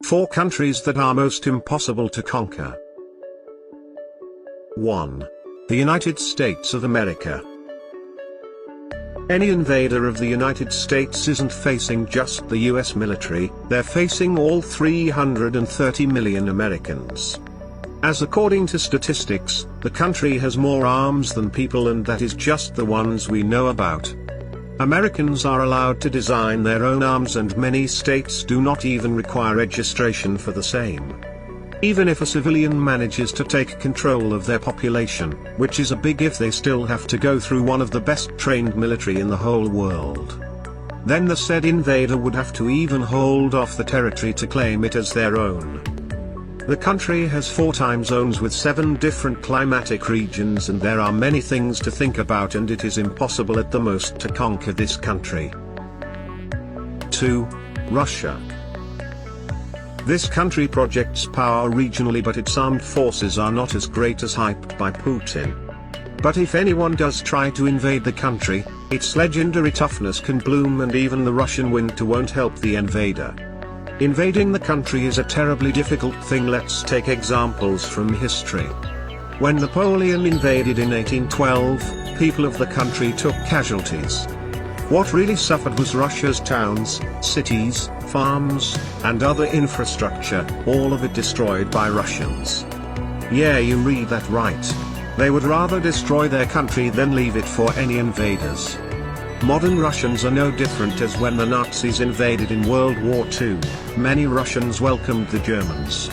4 countries that are most impossible to conquer. 1. The United States of America. Any invader of the United States isn't facing just the US military, they're facing all 330 million Americans. As according to statistics, the country has more arms than people, and that is just the ones we know about. Americans are allowed to design their own arms, and many states do not even require registration for the same. Even if a civilian manages to take control of their population, which is a big if, they still have to go through one of the best trained military in the whole world. Then the said invader would have to even hold off the territory to claim it as their own. The country has 4 time zones with 7 different climatic regions, and there are many things to think about, and it is impossible at the most to conquer this country. 2. Russia. This country projects power regionally, but its armed forces are not as great as hyped by Putin. But if anyone does try to invade the country, its legendary toughness can bloom, and even the Russian winter won't help the invader. Invading the country is a terribly difficult thing. Let's take examples from history. When Napoleon invaded in 1812, people of the country took casualties. What really suffered was Russia's towns, cities, farms, and other infrastructure, all of it destroyed by Russians. Yeah, you read that right. They would rather destroy their country than leave it for any invaders. Modern Russians are no different, as when the Nazis invaded in World War II, many Russians welcomed the Germans.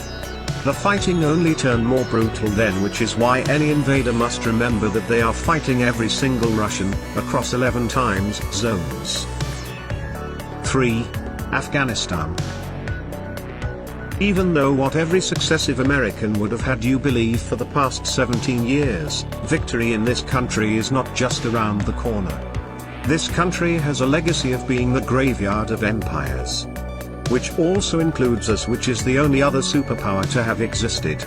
The fighting only turned more brutal then, which is why any invader must remember that they are fighting every single Russian, across 11 time zones. 3. Afghanistan. Even though what every successive American would have had you believe for the past 17 years, victory in this country is not just around the corner. This country has a legacy of being the graveyard of empires. Which also includes us, which is the only other superpower to have existed.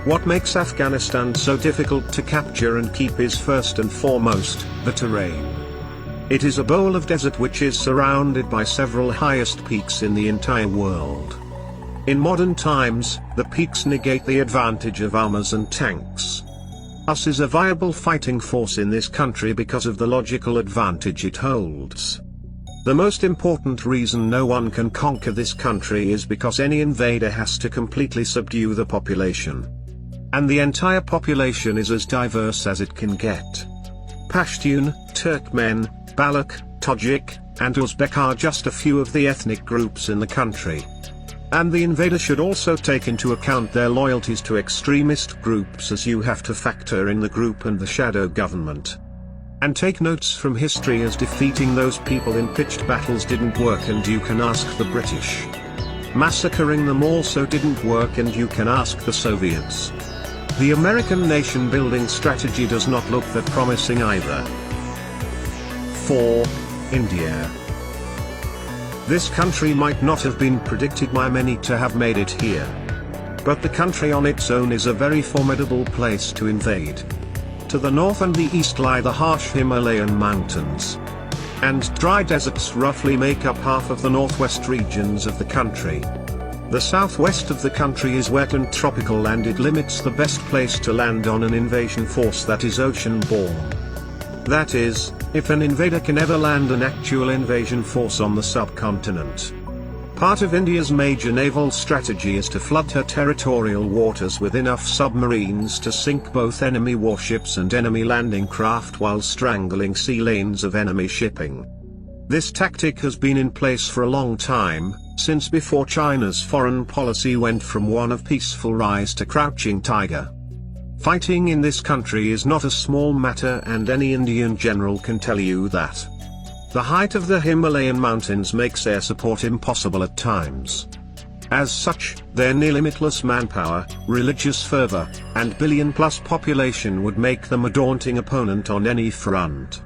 What makes Afghanistan so difficult to capture and keep is first and foremost, the terrain. It is a bowl of desert which is surrounded by several highest peaks in the entire world. In modern times, the peaks negate the advantage of armors and tanks. US is a viable fighting force in this country because of the logical advantage it holds. The most important reason no one can conquer this country is because any invader has to completely subdue the population. And the entire population is as diverse as it can get. Pashtun, Turkmen, Baloch, Tajik, and Uzbek are just a few of the ethnic groups in the country. And the invader should also take into account their loyalties to extremist groups, as you have to factor in the group and the shadow government. And take notes from history, as defeating those people in pitched battles didn't work, and you can ask the British. Massacring them also didn't work, and you can ask the Soviets. The American nation-building strategy does not look that promising either. 4. India. This country might not have been predicted by many to have made it here. But the country on its own is a very formidable place to invade. To the north and the east lie the harsh Himalayan mountains. And dry deserts roughly make up half of the northwest regions of the country. The southwest of the country is wet and tropical, and it limits the best place to land on an invasion force that is ocean-borne. That is, if an invader can ever land an actual invasion force on the subcontinent. Part of India's major naval strategy is to flood her territorial waters with enough submarines to sink both enemy warships and enemy landing craft while strangling sea lanes of enemy shipping. This tactic has been in place for a long time, since before China's foreign policy went from one of peaceful rise to crouching tiger. Fighting in this country is not a small matter, and any Indian general can tell you that. The height of the Himalayan mountains makes air support impossible at times. As such, their near limitless manpower, religious fervor, and billion-plus population would make them a daunting opponent on any front.